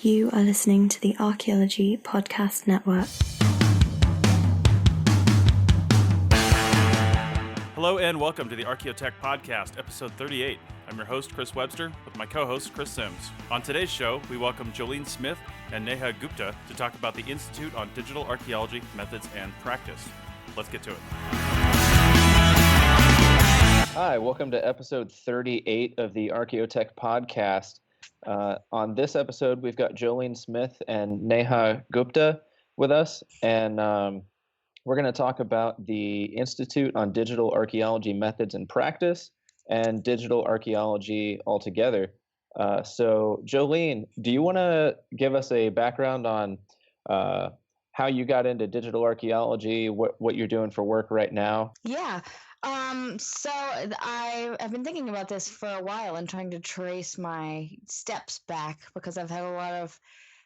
You are listening to the Archaeology Podcast Network. Hello and welcome to the Archaeotech Podcast, episode 38. I'm your host, Chris Webster, with my co-host, Chris Sims. On today's show, we welcome Jolene Smith and Neha Gupta to talk about the Institute on Digital Archaeology Methods and Practice. Let's get to it. Hi, welcome to episode 38 of the Archaeotech Podcast. On this episode, we've got Jolene Smith and Neha Gupta with us, and we're going to talk about the Institute on Digital Archaeology Methods and Practice and digital archaeology altogether. So, Jolene, do you want to give us a background on how you got into digital archaeology, what you're doing for work right now? Yeah. So I've been thinking about this for a while and trying to trace my steps back because I've had a lot of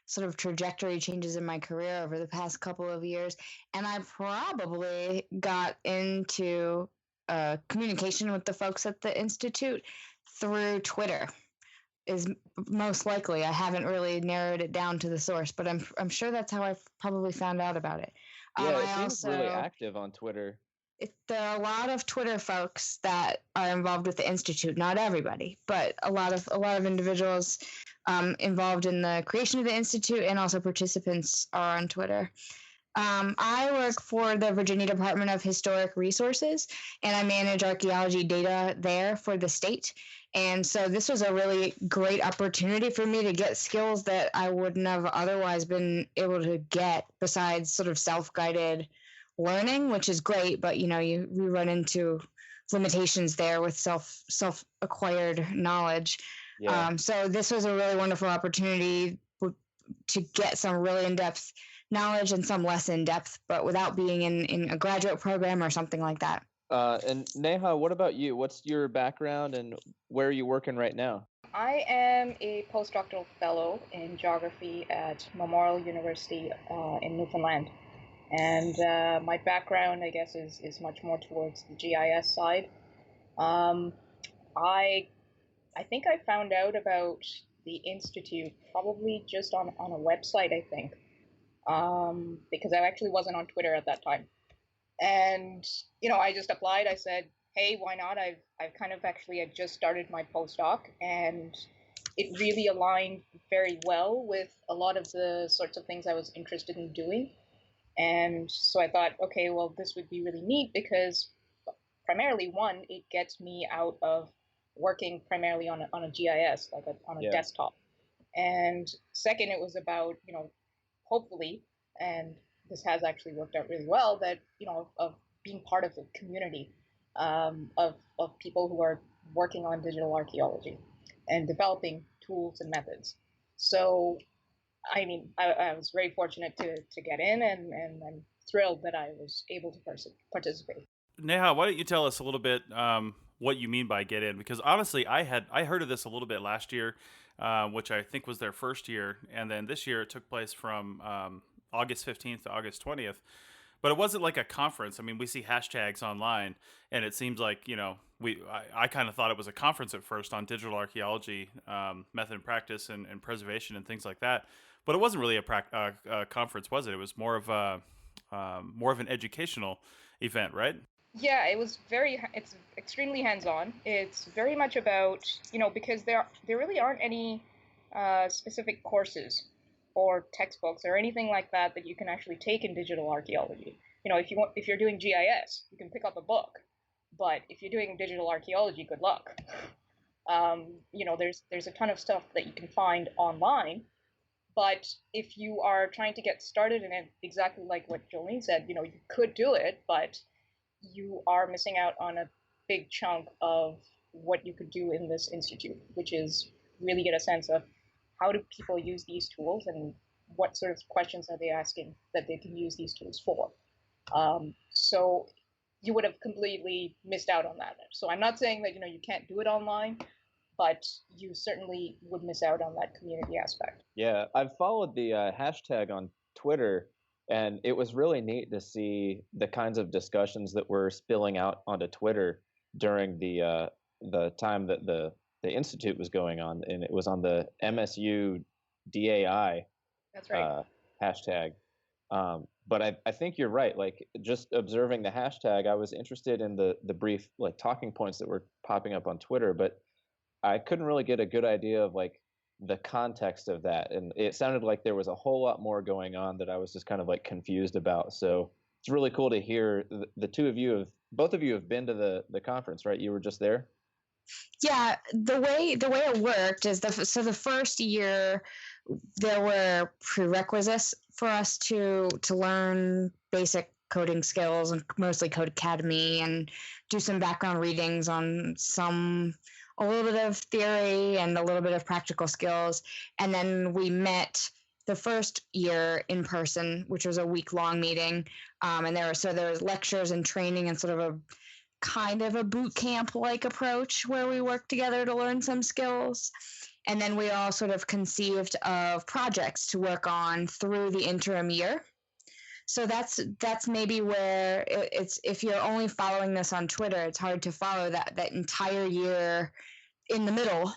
sort of trajectory changes in my career over the past couple of years. And I probably got into communication with the folks at the Institute through Twitter is most likely. I haven't really narrowed it down to the source, but I'm sure that's how I probably found out about it. Yeah, it seems really active on Twitter. There are a lot of Twitter folks that are involved with the Institute. Not everybody, but a lot of individuals involved in the creation of the Institute, and also participants are on Twitter. I work for the Virginia Department of Historic Resources, and I manage archaeology data there for the state. And so this was a really great opportunity for me to get skills that I wouldn't have otherwise been able to get besides sort of self-guided learning, which is great, but we run into limitations there with self-acquired knowledge. Yeah. So this was a really wonderful opportunity to get some really in-depth knowledge and some less in-depth, but without being in a graduate program or something like that. And Neha, what about you? What's your background and where are you working right now? I am a postdoctoral fellow in geography at Memorial University in Newfoundland. And my background, I guess, is much more towards the GIS side. I think I found out about the Institute probably just on a website, I think, because I actually wasn't on Twitter at that time. And, I just applied. I said, hey, why not? I've kind of actually had just started my postdoc, and it really aligned very well with a lot of the sorts of things I was interested in doing. And so I thought, okay, well, this would be really neat because primarily, one, it gets me out of working primarily on a GIS, like on a desktop. And second, it was about, hopefully, and this has actually worked out really well, that, of being part of the community of people who are working on digital archaeology and developing tools and methods. So I mean, I was very fortunate to get in, and I'm thrilled that I was able to participate. Neha, why don't you tell us a little bit what you mean by get in? Because honestly, I heard of this a little bit last year, which I think was their first year, and then this year it took place from August 15th to August 20th. But it wasn't like a conference. I mean, we see hashtags online, and it seems like, I kind of thought it was a conference at first on digital archaeology, method and practice and preservation and things like that. But it wasn't really a conference, was it? It was more of an educational event, right? Yeah, it's extremely hands-on. It's very much about, because there really aren't any specific courses or textbooks or anything like that you can actually take in digital archaeology. If you're doing GIS, you can pick up a book, but if you're doing digital archaeology, good luck. There's a ton of stuff that you can find online, but if you are trying to get started in it, exactly like what Jolene said, you could do it, but you are missing out on a big chunk of what you could do in this institute, which is really get a sense of how do people use these tools and what sort of questions are they asking that they can use these tools for. So you would have completely missed out on that. So I'm not saying that, you can't do it online, but you certainly would miss out on that community aspect. Yeah, I've followed the hashtag on Twitter, and it was really neat to see the kinds of discussions that were spilling out onto Twitter during the time that the Institute was going on, and it was on the MSU DAI That's right. hashtag. But I think you're right. Like, just observing the hashtag, I was interested in the brief like talking points that were popping up on Twitter, but I couldn't really get a good idea of like the context of that. And it sounded like there was a whole lot more going on that I was just kind of like confused about. So it's really cool to hear the two of you both of you have been to the conference, right? You were just there. Yeah, the way it worked is the first year there were prerequisites for us to learn basic coding skills and mostly Code Academy and do some background readings on a little bit of theory and a little bit of practical skills, and then we met the first year in person, which was a week-long meeting, and there was lectures and training and sort of a kind of a boot camp like approach where we worked together to learn some skills. And then we all sort of conceived of projects to work on through the interim year. So that's maybe where it's, if you're only following this on Twitter, it's hard to follow that entire year. In the middle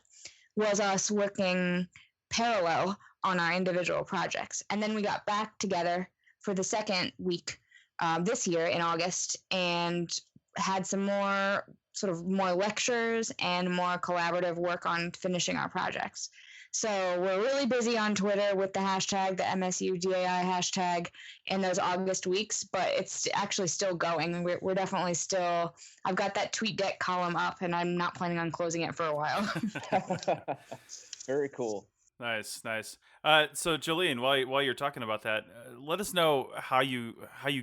was us working parallel on our individual projects. And then we got back together for the second week this year in August and had some more lectures and more collaborative work on finishing our projects. So we're really busy on Twitter with the hashtag, the MSU DAI hashtag, in those August weeks, but it's actually still going. We're definitely still, I've got that TweetDeck column up and I'm not planning on closing it for a while. Very cool. Nice. So Jolene, while you're talking about that, let us know how you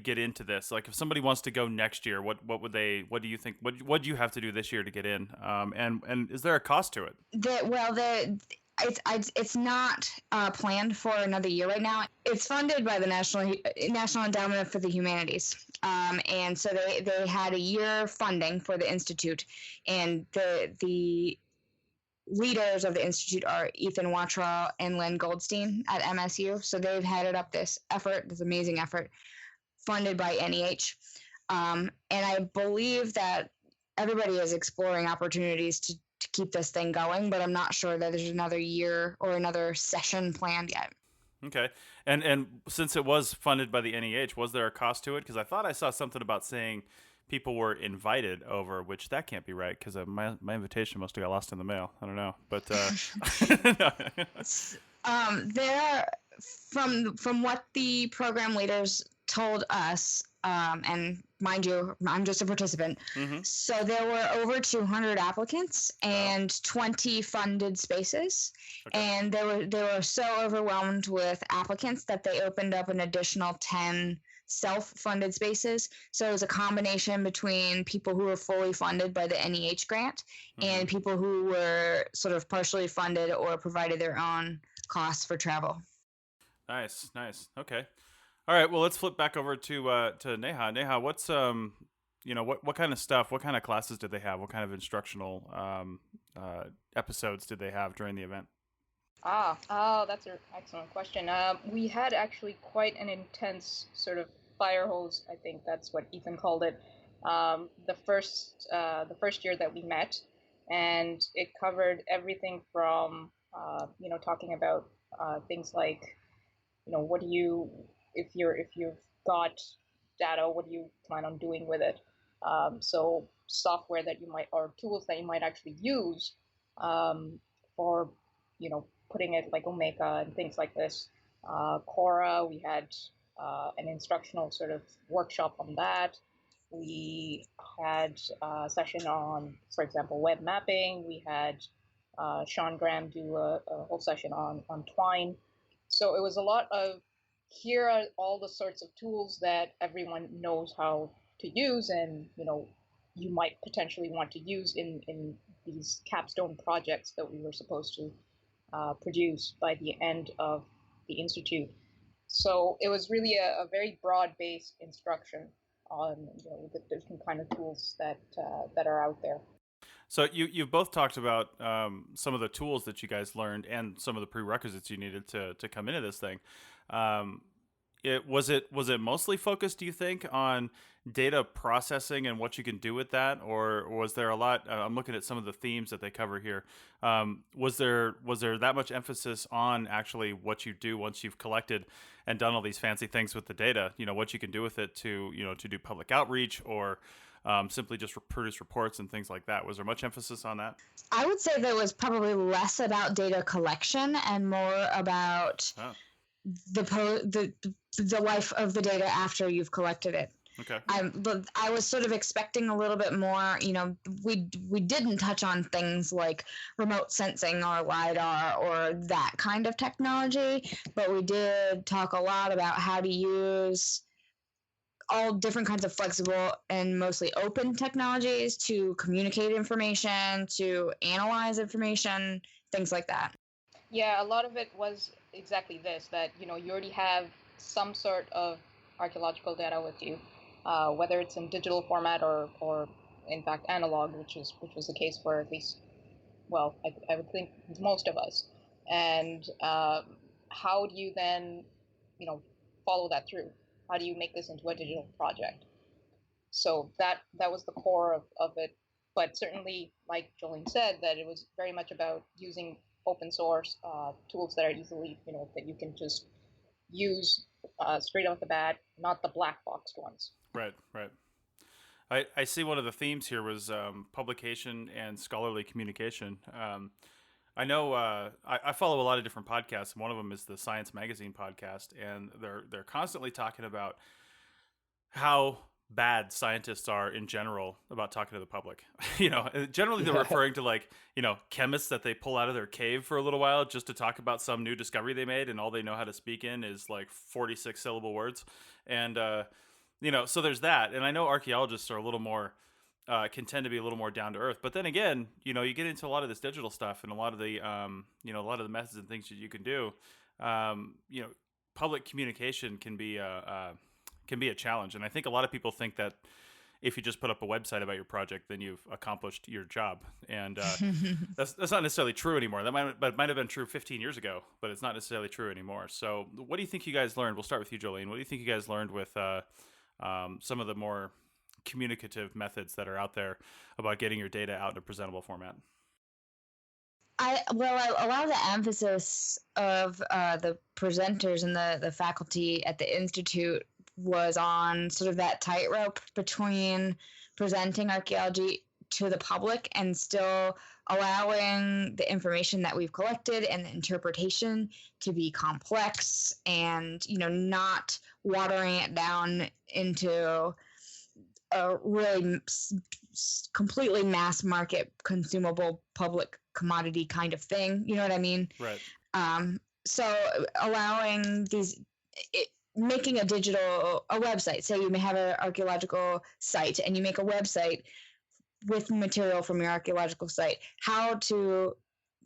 get into this. Like, if somebody wants to go next year, what do you think? What do you have to do this year to get in? And is there a cost to it? It's not planned for another year right now. It's funded by the National Endowment for the Humanities, and so they had a year funding for the institute, and the leaders of the institute are Ethan Watrell and Lynn Goldstein at MSU. So they've headed up this amazing effort, funded by NEH. And I believe that everybody is exploring opportunities to keep this thing going, but I'm not sure that there's another year or another session planned yet. Okay. And since it was funded by the NEH, was there a cost to it? Because I thought I saw something about saying people were invited over, which that can't be right, because my invitation must have got lost in the mail. I don't know, but there, from what the program leaders told us, and mind you, I'm just a participant. Mm-hmm. So there were over 200 applicants and 20 funded spaces. Okay. And they were so overwhelmed with applicants that they opened up an additional 10 self-funded spaces. So it was a combination between people who were fully funded by the NEH grant and people who were sort of partially funded or provided their own costs for travel. Nice. Okay. All right. Well, let's flip back over to Neha. Neha, what's what kind of stuff, what kind of classes did they have? What kind of instructional episodes did they have during the event? That's an excellent question. We had actually quite an intense sort of fire hose, I think that's what Ethan called it, the first year that we met, and it covered everything from talking about things like, what do you, if you've got data, what do you plan on doing with it? So software that you might, or tools that you might actually use for putting it, like Omeka and things like this. Quora, we had an instructional sort of workshop on that. We had a session on, for example, web mapping. We had Sean Graham do a whole session on Twine. So it was a lot of, here are all the sorts of tools that everyone knows how to use and, you might potentially want to use in these capstone projects that we were supposed to produce by the end of the Institute. So it was really a very broad-based instruction on the different kind of tools that are out there. So you've both talked about some of the tools that you guys learned and some of the prerequisites you needed to come into this thing. was it mostly focused, do you think, on data processing and what you can do with that, or was there a lot? I'm looking at some of the themes that they cover here. Was there that much emphasis on actually what you do once you've collected and done all these fancy things with the data? What you can do with it to do public outreach, or simply just produce reports and things like that. Was there much emphasis on that? I would say there was probably less about data collection and more about Oh, the life of the data after you've collected it. okay. I was sort of expecting a little bit more. We didn't touch on things like remote sensing or LiDAR or that kind of technology, but we did talk a lot about how to use all different kinds of flexible and mostly open technologies to communicate information, to analyze information, things like that. Yeah, a lot of it was exactly this, that you already have some sort of archaeological data with you, whether it's in digital format or in fact analog, which was the case for at least, well, I would think most of us. And how do you then follow that through? How do you make this into a digital project? So that was the core of it. But certainly, like Jolene said, that it was very much about using open source tools that are easily, that you can just use straight off the bat, not the black boxed ones. Right, right. I see one of the themes here was publication and scholarly communication. I know I follow a lot of different podcasts, and one of them is the Science Magazine podcast, and they're constantly talking about how bad scientists are in general about talking to the public. Generally they're referring to chemists that they pull out of their cave for a little while just to talk about some new discovery they made, and all they know how to speak in is 46 syllable words. And so there's that. And I know archaeologists are a little more can tend to be a little more down to earth. But then again, you get into a lot of this digital stuff and a lot of the a lot of the methods and things that you can do. Public communication can be a challenge, and I think a lot of people think that if you just put up a website about your project, then you've accomplished your job, and that's not necessarily true anymore. That might have been true 15 years ago, but it's not necessarily true anymore. So, what do you think you guys learned? We'll start with you, Jolene. What do you think you guys learned with some of the more communicative methods that are out there about getting your data out in a presentable format? A lot of the emphasis of the presenters and the faculty at the Institute was on sort of that tightrope between presenting archaeology to the public and still allowing the information that we've collected and the interpretation to be complex and, not watering it down into a really completely mass market consumable public commodity kind of thing. You know what I mean? Right. So allowing making a website. Say you may have an archaeological site and you make a website with material from your archaeological site. How to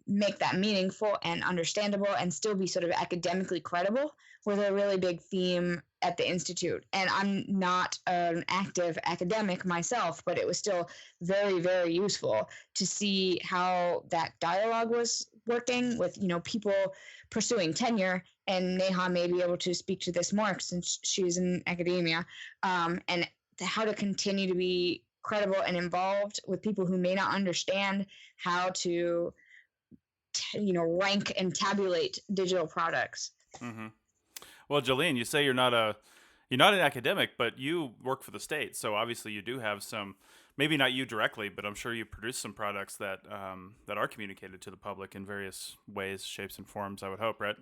make that meaningful and understandable and still be sort of academically credible was a really big theme at the Institute. And I'm not an active academic myself, but it was still very, very useful to see how that dialogue was working with, people pursuing tenure. And Neha may be able to speak to this more since she's in academia, and how to continue to be credible and involved with people who may not understand how to rank and tabulate digital products. Mm-hmm. Well, Jolene, you say you're not an academic, but you work for the state, so obviously you do have some. Maybe not you directly, but I'm sure you produce some products that are communicated to the public in various ways, shapes, and forms. I would hope, right?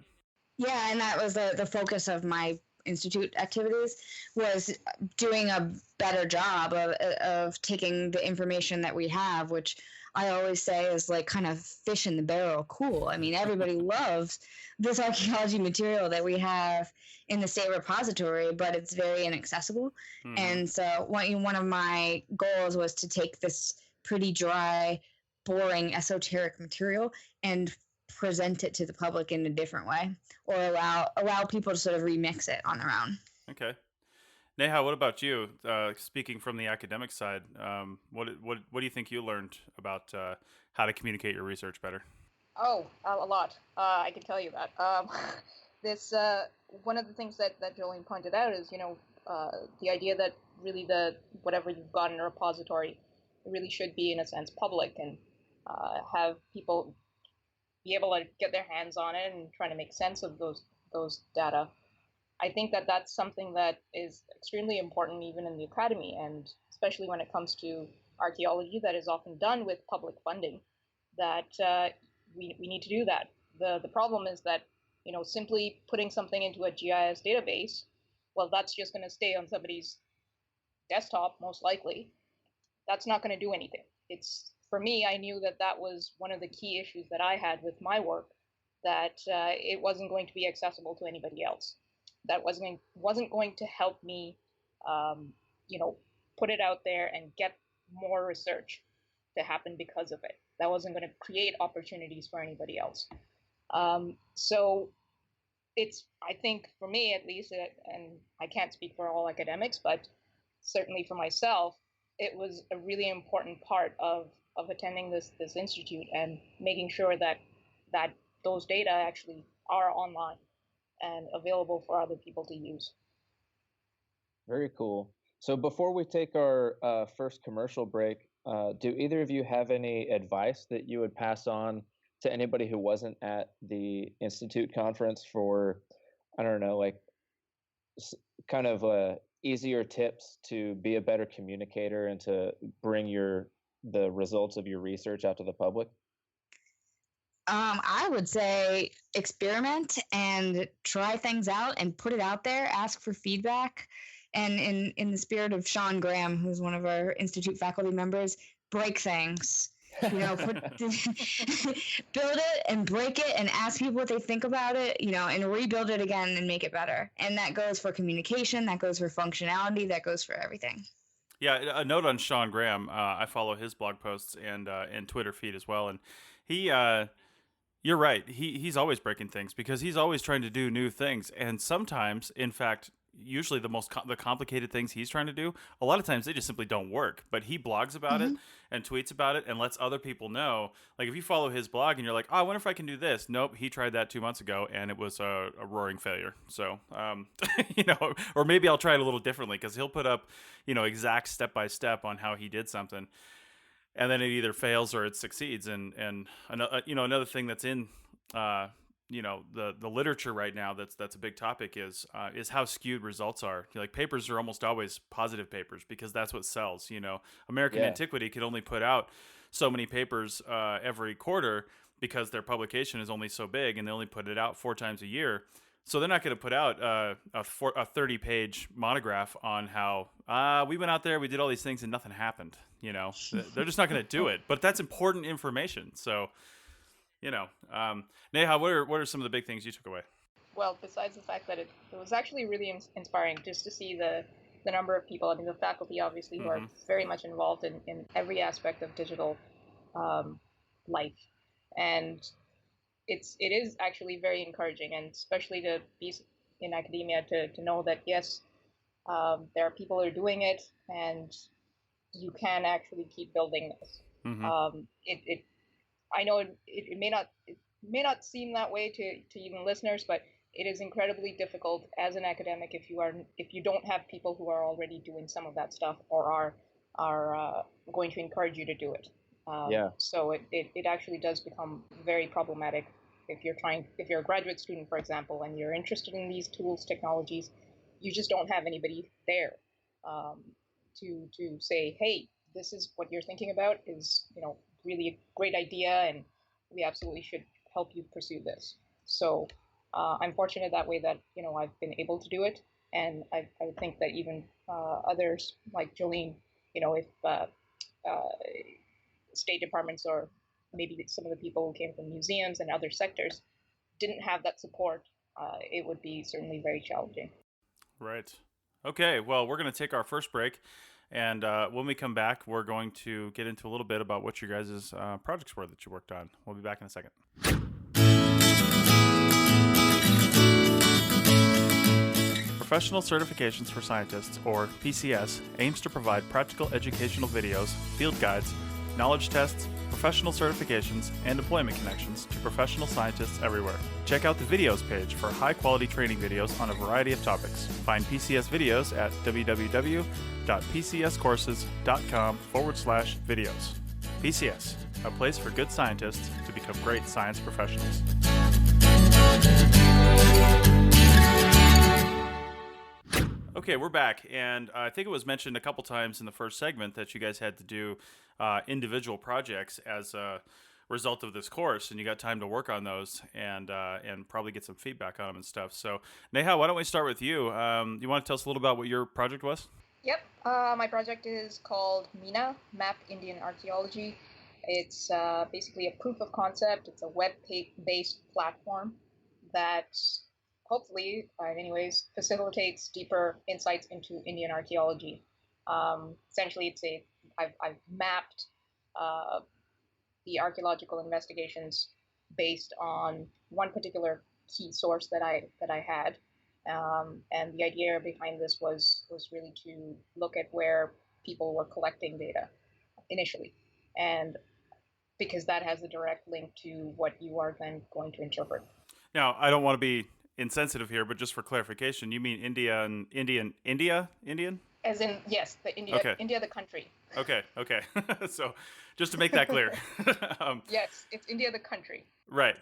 Yeah, and that was the focus of my Institute activities, was doing a better job of taking the information that we have, which I always say is like kind of fish in the barrel cool. I mean, everybody loves this archaeology material that we have in the state repository, but it's very inaccessible. Mm-hmm. And so one of my goals was to take this pretty dry, boring, esoteric material and present it to the public in a different way, or allow people to sort of remix it on their own. Okay. Neha, what about you? Speaking from the academic side, what do you think you learned about how to communicate your research better? Oh, a lot. I can tell you that. this one of the things that Jolene pointed out is, the idea that really whatever you've got in a repository really should be in a sense public, and have people be able to get their hands on it and try to make sense of those data. I think that that's something that is extremely important even in the academy, and especially when it comes to archaeology that is often done with public funding, that we need to do that. The problem is that, simply putting something into a GIS database, well, that's just going to stay on somebody's desktop, most likely. That's not going to do anything. For me, I knew that was one of the key issues that I had with my work, that it wasn't going to be accessible to anybody else. That wasn't going to help me, put it out there and get more research to happen because of it. That wasn't going to create opportunities for anybody else. So I think for me at least, and I can't speak for all academics, but certainly for myself, it was a really important part of attending this institute and making sure that those data actually are online and available for other people to use. Very cool. So before we take our first commercial break, do either of you have any advice that you would pass on to anybody who wasn't at the Institute conference for, I don't know, like kind of easier tips to be a better communicator and to bring the results of your research out to the public? I would say experiment and try things out and put it out there, ask for feedback. And in the spirit of Sean Graham, who's one of our Institute faculty members, break things. Build it and break it and ask people what they think about it, and rebuild it again and make it better. And that goes for communication, that goes for functionality, that goes for everything. Yeah, a note on Sean Graham. I follow his blog posts and Twitter feed as well, and he. You're right. He's always breaking things because he's always trying to do new things, and sometimes, in fact, usually the complicated things he's trying to do, a lot of times they just simply don't work. But he blogs about it and tweets about it and lets other people know. Like if you follow his blog and you're like, oh, I wonder if I can do this. Nope, he tried that 2 months ago and it was a roaring failure. So, or maybe I'll try it a little differently because he'll put up, exact step by step on how he did something. And then it either fails or it succeeds. And another thing that's in the literature right now that's a big topic is how skewed results are. Like papers are almost always positive papers because that's what sells. American Antiquity could only put out so many papers every quarter because their publication is only so big and they only put it out 4 times a year. So they're not going to put out a 30-page monograph on how we went out there, we did all these things, and nothing happened. They're just not going to do it. But that's important information. So, Neha, what are some of the big things you took away? Well, besides the fact that it was actually really inspiring just to see the number of people, the faculty obviously who are very much involved in every aspect of digital life, and it is actually very encouraging, and especially to be in academia to know that yes, there are people who are doing it, and you can actually keep building this. I know it may not seem that way to even listeners, but it is incredibly difficult as an academic if you don't have people who are already doing some of that stuff or are going to encourage you to do it. So it actually does become very problematic if you're a graduate student, for example, and you're interested in these tools, technologies, you just don't have anybody there to say, hey, this is what you're thinking about is really a great idea, and we absolutely should help you pursue this. So I'm fortunate that way that I've been able to do it, and I think that even others like Jolene, if state departments or maybe some of the people who came from museums and other sectors didn't have that support, it would be certainly very challenging. Right. Okay, well, we're going to take our first break, and when we come back, we're going to get into a little bit about what your guys' projects were that you worked on. We'll be back in a second. Professional Certifications for Scientists, or PCS, aims to provide practical educational videos, field guides, knowledge tests, professional certifications, and deployment connections to professional scientists everywhere. Check out the videos page for high-quality training videos on a variety of topics. Find PCS videos at www.pcscourses.com/videos. PCS, a place for good scientists to become great science professionals. Okay, we're back, and I think it was mentioned a couple times in the first segment that you guys had to do individual projects as a result of this course, and you got time to work on those and probably get some feedback on them and stuff. So, Neha, why don't we start with you? You want to tell us a little about what your project was? Yep. My project is called MINA, Map Indian Archaeology. It's basically a proof of concept. It's a web-based platform that hopefully, anyways, facilitates deeper insights into Indian archaeology. Essentially, I've mapped the archaeological investigations based on one particular key source that I had. And the idea behind this was really to look at where people were collecting data initially, and because that has a direct link to what you are then going to interpret. Now, I don't want to be insensitive here, but just for clarification, you mean India and Indian? As in, yes, the India, okay. India, the country. Okay. So, just to make that clear. Yes, it's India, the country. Right.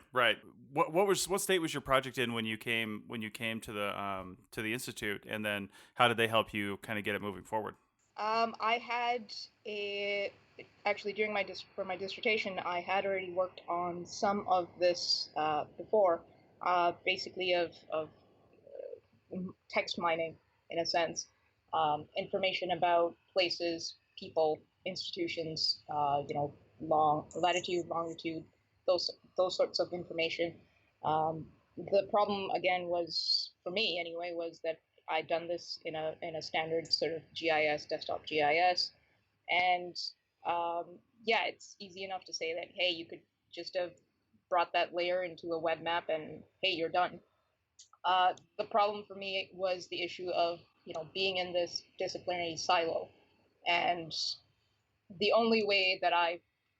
What state was your project in when you came to the institute, and then how did they help you kind of get it moving forward? I had actually during for my dissertation, I had already worked on some of this before, basically of text mining in a sense, information about places, people, institutions, long latitude, longitude, those sorts of information. The problem again was, for me anyway, was that I'd done this in a standard sort of GIS, desktop GIS, and it's easy enough to say that, hey, you could just have brought that layer into a web map and hey, you're done. The problem for me was the issue of being in this disciplinary silo, and the only way that I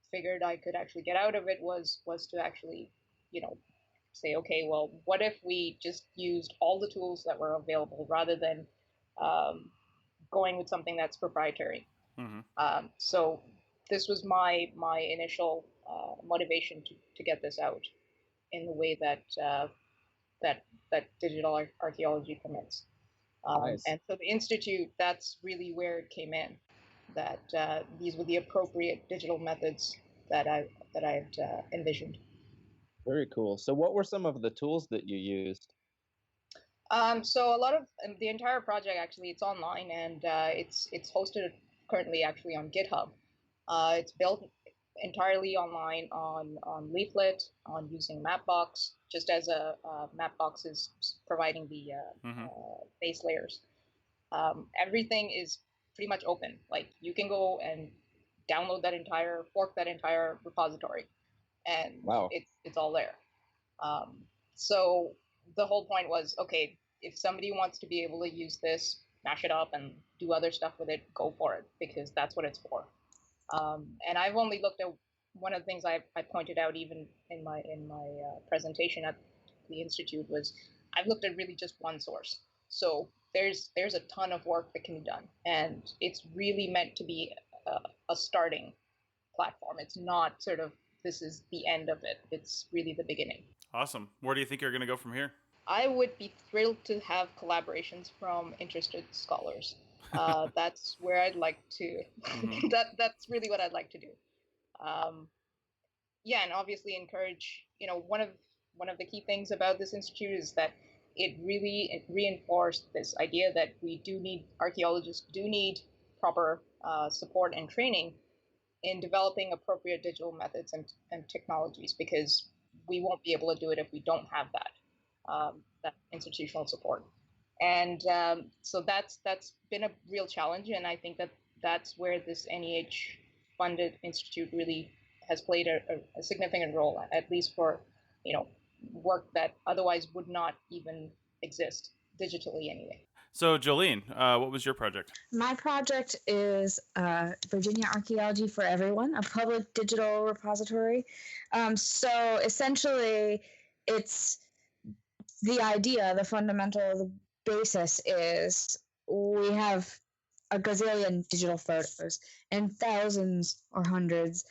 figured I could actually get out of it was to actually say, okay, well, what if we just used all the tools that were available rather than going with something that's proprietary. Mm-hmm. So this was my initial motivation to get this out in the way that that digital archaeology permits. Nice. And so the institute, that's really where it came in, that these were the appropriate digital methods that I had envisioned. Very cool. So what were some of the tools that you used? So a lot of the entire project, actually, it's online, and it's hosted currently actually on GitHub. It's built entirely online on Leaflet, on using Mapbox, just as Mapbox is providing the base layers. Everything is pretty much open. Like, you can go and download fork that entire repository, and wow. it's all there. So the whole point was, okay, if somebody wants to be able to use this, mash it up and do other stuff with it, go for it, because that's what it's for. And I've only looked at one of the things I pointed out even in my presentation at the institute was I've looked at really just one source. So there's a ton of work that can be done, and it's really meant to be a starting platform. It's not sort of this is the end of it. It's really the beginning. Awesome. Where do you think you're going to go from here? I would be thrilled to have collaborations from interested scholars. That's where I'd like to. Mm-hmm. That's really what I'd like to do. And obviously encourage. One of the key things about this institute is that it really reinforced this idea that archaeologists do need proper support and training in developing appropriate digital methods and technologies, because we won't be able to do it if we don't have that institutional support. And so that's been a real challenge, and I think that's where this NEH-funded institute really has played a significant role, at least for work that otherwise would not even exist digitally anyway. So, Jolene, what was your project? My project is Virginia Archaeology for Everyone, a public digital repository. So essentially, it's the idea, the fundamental, the basis is we have a gazillion digital photos and thousands or hundreds,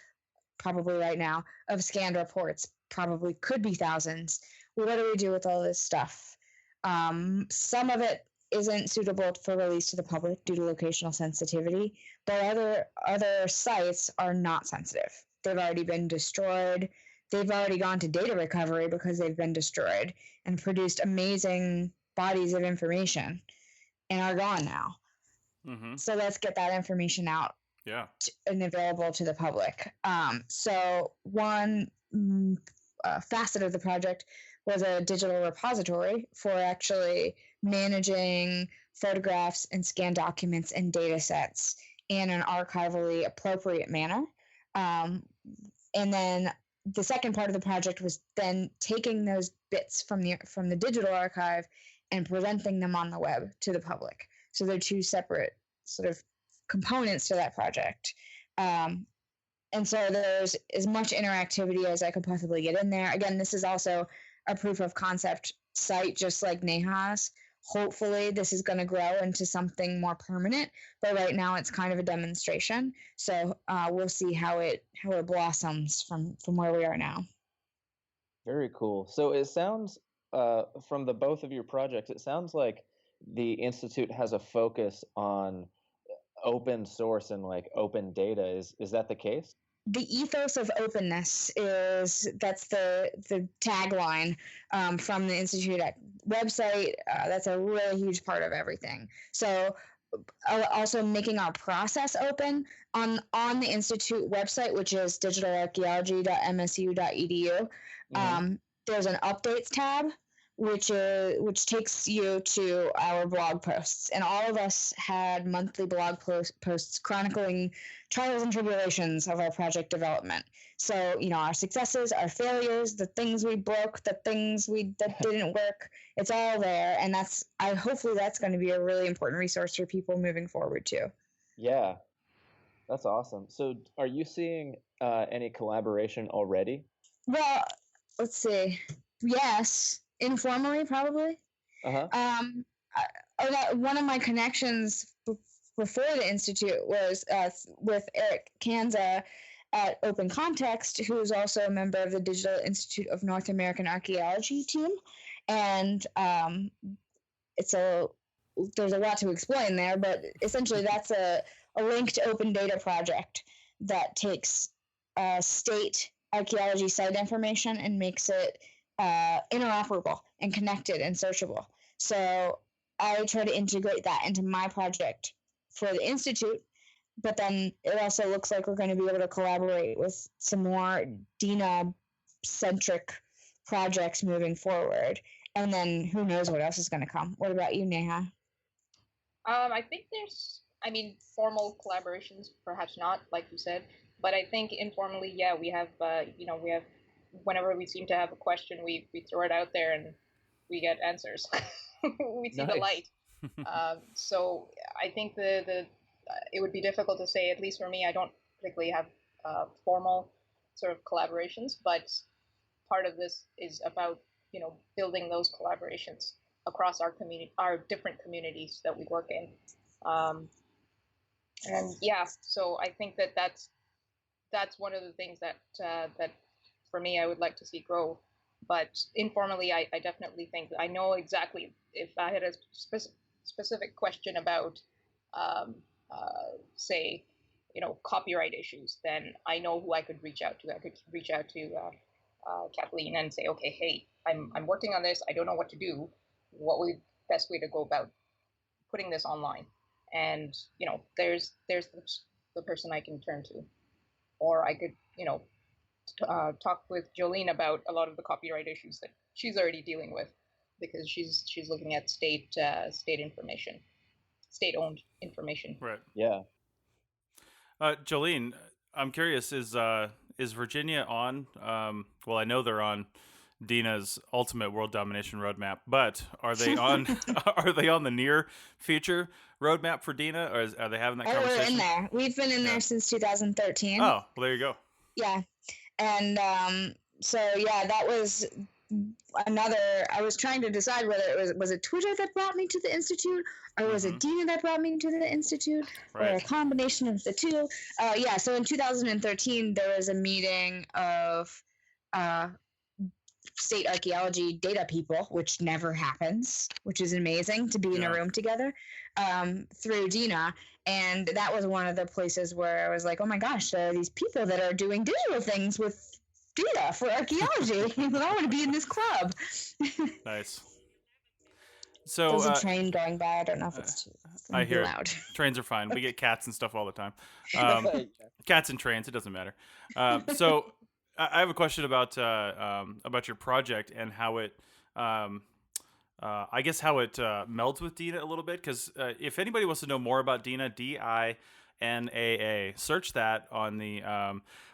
probably right now, of scanned reports, probably could be thousands. What do we do with all this stuff? Some of it isn't suitable for release to the public due to locational sensitivity, but other sites are not sensitive. They've already been destroyed. They've already gone to data recovery because they've been destroyed and produced amazing bodies of information and are gone now. Mm-hmm. So let's get that information out and available to the public. So one facet of the project was a digital repository for actually managing photographs and scanned documents and data sets in an archivally appropriate manner. And then the second part of the project was then taking those bits from the digital archive and presenting them on the web to the public. So they're two separate sort of components to that project. And so there's as much interactivity as I could possibly get in there. Again, this is also a proof of concept site, just like Neha's. Hopefully this is going to grow into something more permanent, but right now it's kind of a demonstration. So we'll see how it blossoms from where we are now. Very cool. So it sounds, from the both of your projects, it sounds like the Institute has a focus on open source and like open data. Is that the case? The ethos of openness that's the tagline from the Institute website. That's a really huge part of everything. So also making our process open on the Institute website, which is digitalarchaeology.msu.edu. There's an updates tab, which takes you to our blog posts, and all of us had monthly blog posts chronicling trials and tribulations of our project development. So our successes, our failures, the things we broke, the things that didn't work. It's all there, and hopefully that's going to be a really important resource for people moving forward too. Yeah, that's awesome. So are you seeing any collaboration already? Well, let's see. Yes. Informally, probably. One of my connections before the Institute was with Eric Kanza at Open Context, who is also a member of the Digital Institute of North American Archaeology team. And there's a lot to explain there, but essentially that's a linked open data project that takes state archaeology site information and makes it interoperable and connected and searchable. So I try to integrate that into my project for the Institute, but then it also looks like we're going to be able to collaborate with some more DINA-centric projects moving forward. And then who knows what else is going to come. What about you, Neha? I think there's, formal collaborations, perhaps not, like you said, but I think informally, yeah, we have, whenever we seem to have a question, we throw it out there and we get answers. We see the light. So I think it would be difficult to say, at least for me, I don't particularly have formal sort of collaborations, but part of this is about, building those collaborations across our community, our different communities that we work in. And yeah, so I think that's one of the things that for me, I would like to see grow. But informally, I definitely think I know exactly if I had a specific question about, say, copyright issues, then I know who I could reach out to. I could reach out to Kathleen and say, okay, hey, I'm working on this. I don't know what to do. What would be the best way to go about putting this online? And there's the person I can turn to, or I could talk with Jolene about a lot of the copyright issues that she's already dealing with, because she's looking at state information, state-owned information. Right. Yeah. Jolene, I'm curious, is Virginia on? Well, I know they're on Dina's ultimate world domination roadmap, but are they on are they on the near future roadmap for Dina, or are they having that conversation? We're in there. We've been in there since 2013. Oh, well, there you go. Yeah, and so yeah, that was another. I was trying to decide whether it was it Twitter that brought me to the institute, or was it Dina that brought me to the institute, or a combination of the two. Yeah, so in 2013 there was a meeting of state archaeology data people, which never happens, which is amazing to be in a room together, through Dina. And that was one of the places where I was like, oh my gosh, there are these people that are doing digital things with data for archaeology. I want to be in this club. Nice. So there's a train going by. I don't know if it's too I hear loud. Trains are fine. We get cats and stuff all the time. Cats and trains, it doesn't matter. So I have a question about your project and how it, I guess how it melds with Dina a little bit. Because if anybody wants to know more about Dina, DINAA, search that on the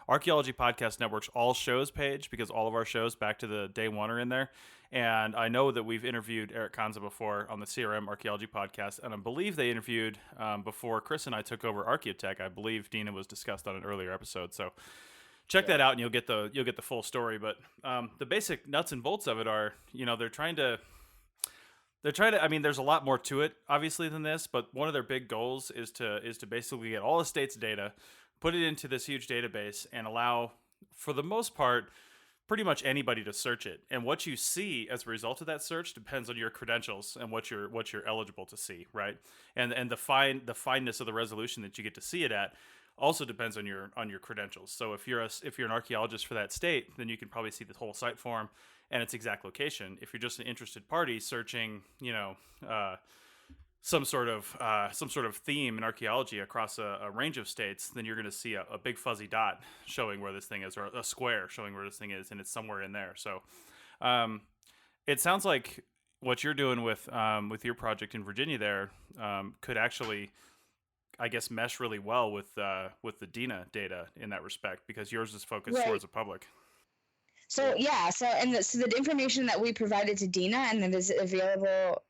Archaeology Podcast Network's All Shows page, because all of our shows back to the day one are in there. And I know that we've interviewed Eric Kanza before on the CRM Archaeology Podcast, and I believe they interviewed before Chris and I took over Archaeotech. I believe Dina was discussed on an earlier episode, so check that out, and you'll get the full story. But the basic nuts and bolts of it are, they're trying to. I mean, there's a lot more to it, obviously, than this. But one of their big goals is to basically get all the state's data, put it into this huge database, and allow, for the most part, pretty much anybody to search it. And what you see as a result of that search depends on your credentials and what you're eligible to see, right? And the fineness of the resolution that you get to see it at also depends on your credentials. So if you're an archaeologist for that state, then you can probably see the whole site form and its exact location. If you're just an interested party searching, some sort of theme in archaeology across a range of states, then you're going to see a big fuzzy dot showing where this thing is, or a square showing where this thing is, and it's somewhere in there. So it sounds like what you're doing with your project in Virginia there could actually, I guess, mesh really well with the Dina data in that respect, because yours is focused towards the public. So the information that we provided to Dina and that is available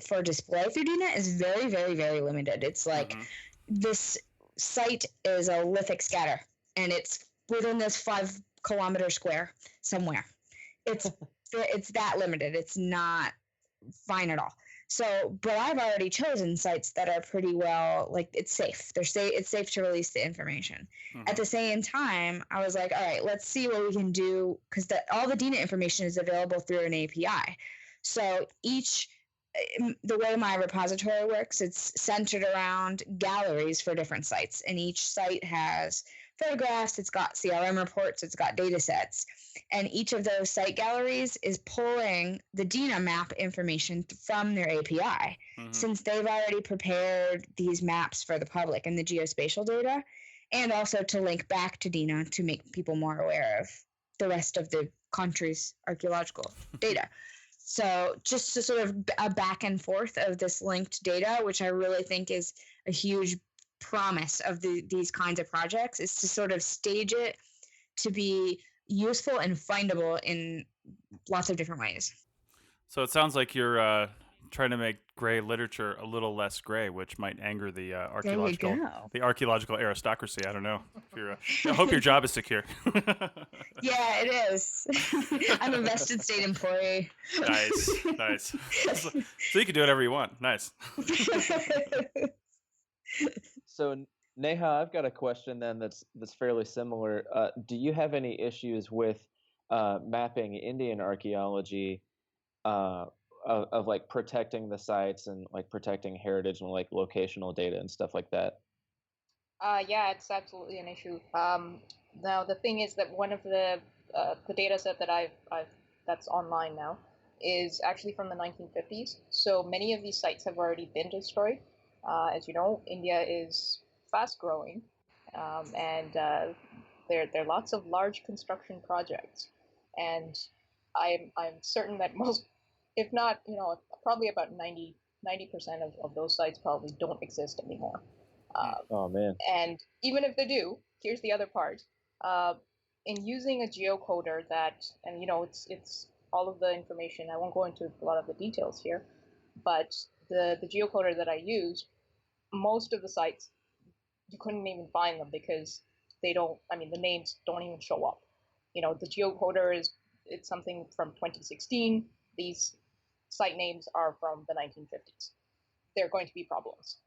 for display through Dina is very, very, very limited. It's like this site is a lithic scatter, and it's within this 5 kilometer square somewhere. It's that limited. It's not fine at all. So, but I've already chosen sites that are pretty well, like, it's safe. It's safe to release the information. At the same time, I was like, all right, let's see what we can do, because all the Dina information is available through an API. So the way my repository works, it's centered around galleries for different sites, and each site has photographs, it's got CRM reports, it's got data sets, and each of those site galleries is pulling the Dina map information from their API, since they've already prepared these maps for the public and the geospatial data, and also to link back to Dina to make people more aware of the rest of the country's archaeological data. So just to sort of a back and forth of this linked data, which I really think is a huge promise of these kinds of projects, is to sort of stage it to be useful and findable in lots of different ways. So it sounds like you're trying to make gray literature a little less gray, which might anger the archaeological aristocracy. I don't know. I hope your job is secure. Yeah, it is. I'm a vested state employee. Nice. So you can do whatever you want. Nice. So Neha, I've got a question then that's fairly similar. Do you have any issues with mapping Indian archaeology of like protecting the sites and like protecting heritage and like locational data and stuff like that? Yeah, it's absolutely an issue. Now the thing is that one of the data set that that's online now is actually from the 1950s. So many of these sites have already been destroyed. As you know, India is fast growing, and there are lots of large construction projects, and I'm certain that most, if not, probably about 90% of those sites probably don't exist anymore. Oh man! And even if they do, here's the other part: in using a geocoder that, and it's all of the information. I won't go into a lot of the details here, but the geocoder that I used, most of the sites, you couldn't even find them because they don't, I mean, the names don't even show up. The geocoder it's something from 2016. These site names are from the 1950s. There are going to be problems.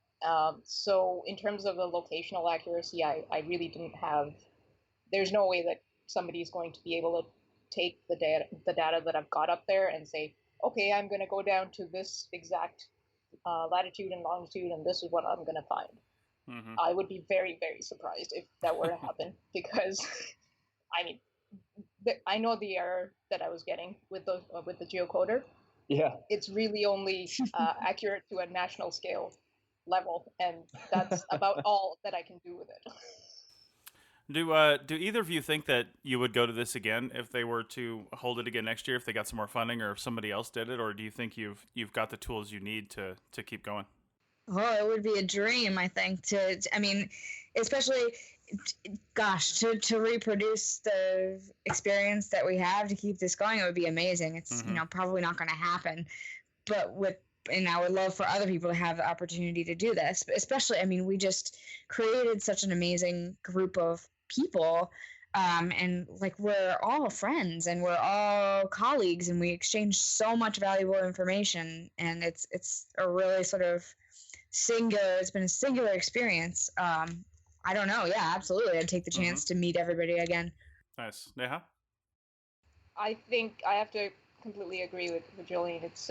So in terms of the locational accuracy, I really didn't have, there's no way that somebody is going to be able to take the data that I've got up there and say, okay, I'm going to go down to this exact latitude and longitude, and this is what I'm going to find. Mm-hmm. I would be very, very surprised if that were to happen because, I mean, I know the error that I was getting with the geocoder. Yeah. It's really only accurate to a national scale level, and that's about all that I can do with it. Do either of you think that you would go to this again if they were to hold it again next year, if they got some more funding, or if somebody else did it, or do you think you've got the tools you need to keep going? Oh, it would be a dream, I think. I mean, especially, gosh, to reproduce the experience that we have to keep this going, it would be amazing. It's probably not going to happen, but I would love for other people to have the opportunity to do this. But especially, I mean, we just created such an amazing group of people, and like we're all friends and we're all colleagues, and we exchange so much valuable information, and it's a really sort of it's been a singular experience. I don't know. Yeah, absolutely. I'd take the chance to meet everybody again. Nice. Neha? I think I have to completely agree with Jolene. It's,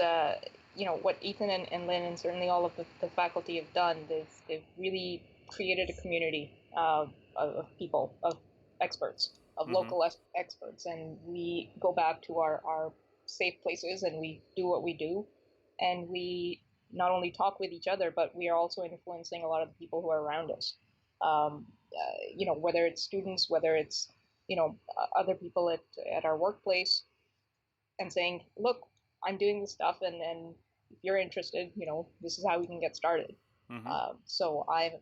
what Ethan and Lynn and certainly all of the faculty have done. They've really created a community of people, of experts, of local experts. And we go back to our safe places and we do what we do. And we not only talk with each other, but we are also influencing a lot of the people who are around us. Whether it's students, whether it's, other people at our workplace, and saying, look, I'm doing this stuff, and if you're interested, this is how we can get started. So I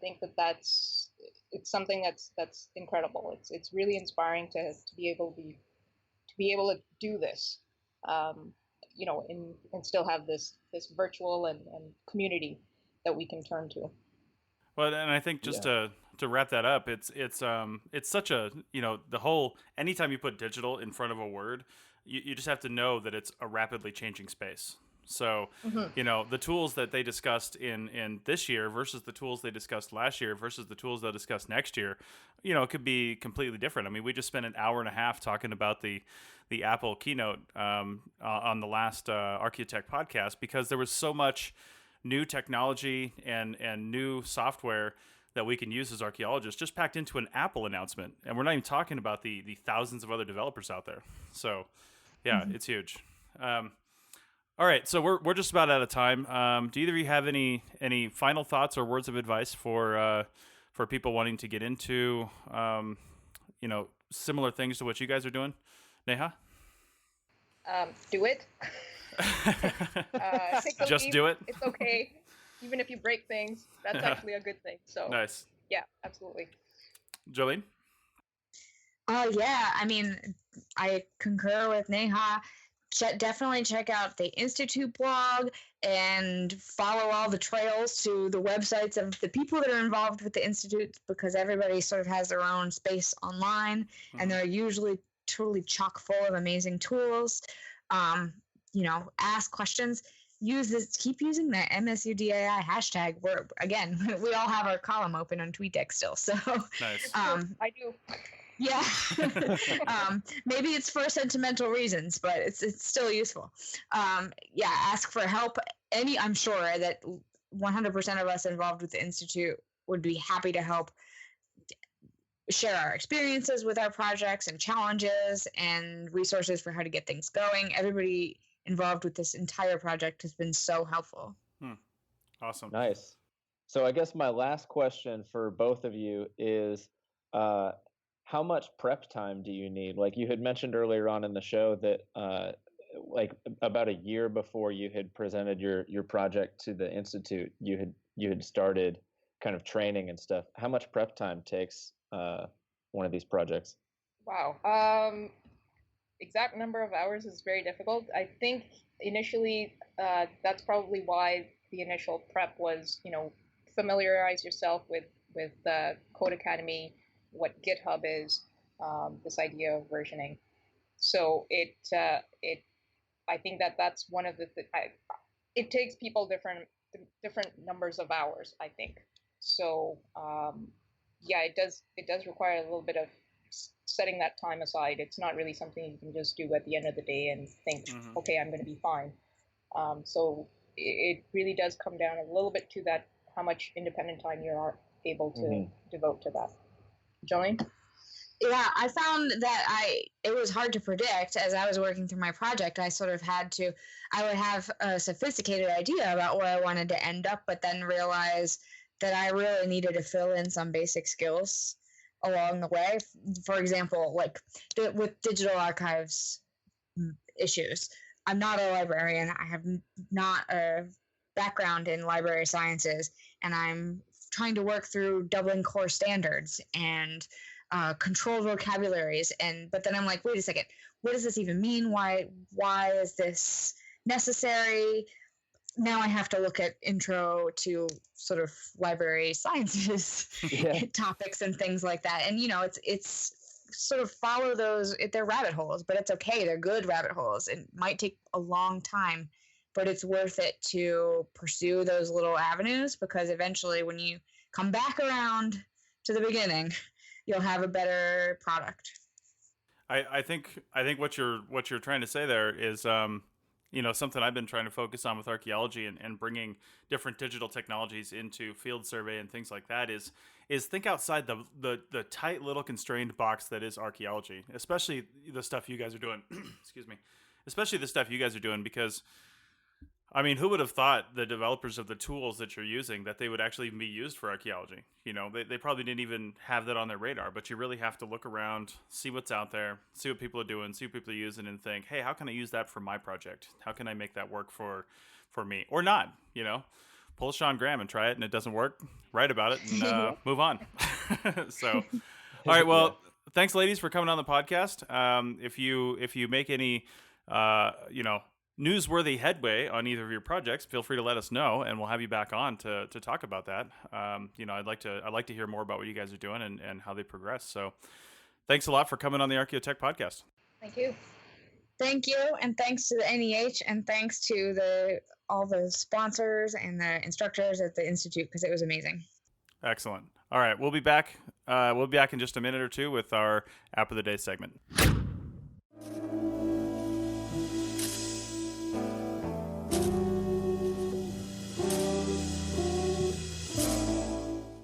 think it's something that's incredible. It's really inspiring to be able to do this, and still have this virtual and community that we can turn to. Well, and I think just to wrap that up, it's such a, the whole, anytime you put digital in front of a word, you just have to know that it's a rapidly changing space. So, the tools that they discussed in this year versus the tools they discussed last year versus the tools they'll discuss next year, it could be completely different. I mean, we just spent an hour and a half talking about the Apple keynote on the last Archaeotech podcast, because there was so much new technology and new software that we can use as archaeologists just packed into an Apple announcement. And we're not even talking about the thousands of other developers out there. So, yeah, it's huge. All right, so we're just about out of time. Do either of you have any final thoughts or words of advice for people wanting to get into similar things to what you guys are doing? Neha? Do it. Just do it. It's okay. Even if you break things, that's actually a good thing. So nice. Yeah, absolutely. Jolene? Yeah, I mean, I concur with Neha. Definitely check out the Institute blog and follow all the trails to the websites of the people that are involved with the Institute, because everybody sort of has their own space online, and they're usually totally chock full of amazing tools. Ask questions. Keep using the MSUDAI hashtag. We all have our column open on TweetDeck still. So nice. I do. Yeah. Maybe it's for sentimental reasons, but it's still useful. Ask for help. I'm sure that 100% of us involved with the Institute would be happy to help share our experiences with our projects and challenges and resources for how to get things going. Everybody involved with this entire project has been so helpful. Awesome. Nice. So I guess my last question for both of you is, how much prep time do you need? Like you had mentioned earlier on in the show that like about a year before you had presented your project to the Institute, you had started kind of training and stuff. How much prep time takes one of these projects? Wow. exact number of hours is very difficult. I think initially that's probably why the initial prep was, familiarize yourself with Code Academy, what GitHub is, this idea of versioning. So it I think that's one of the it takes people different numbers of hours, I think. So yeah, it does require a little bit of setting that time aside. It's not really something you can just do at the end of the day and think, okay, I'm going to be fine. So it really does come down a little bit to that, how much independent time you are able to devote to that. Jolene? Yeah, I found that it was hard to predict as I was working through my project. I would have a sophisticated idea about where I wanted to end up, but then realize that I really needed to fill in some basic skills along the way. For example, like with digital archives issues, I'm not a librarian. I have not a background in library sciences, and I'm trying to work through Dublin core standards and controlled vocabularies, but then I'm like, wait a second, what does this even mean? Why is this necessary? Now I have to look at intro to sort of library sciences topics and things like that. And it's sort of follow those. They're rabbit holes, but it's okay. They're good rabbit holes. It might take a long time, but it's worth it to pursue those little avenues, because eventually when you come back around to the beginning, you'll have a better product. I think what you're trying to say there is something I've been trying to focus on with archaeology and bringing different digital technologies into field survey and things like that is think outside the tight little constrained box that is archaeology, especially the stuff you guys are doing. Excuse me, especially the stuff you guys are doing, because I mean, who would have thought, the developers of the tools that you're using, that they would actually be used for archaeology? They probably didn't even have that on their radar, but you really have to look around, see what's out there, see what people are doing, see what people are using, and think, hey, how can I use that for my project? How can I make that work for me? Or not, pull Sean Graham and try it, and it doesn't work, write about it, and move on. So, all right, well, thanks, ladies, for coming on the podcast. If you make any, newsworthy headway on either of your projects, feel free to let us know, and we'll have you back on to talk about that. I'd like to hear more about what you guys are doing and how they progress. So thanks a lot for coming on the Archaeotech podcast. Thank you. Thank you, and thanks to the NEH, and thanks to all the sponsors and the instructors at the Institute, because it was amazing. Excellent. All right, we'll be back. We'll be back in just a minute or two with our App of the Day segment.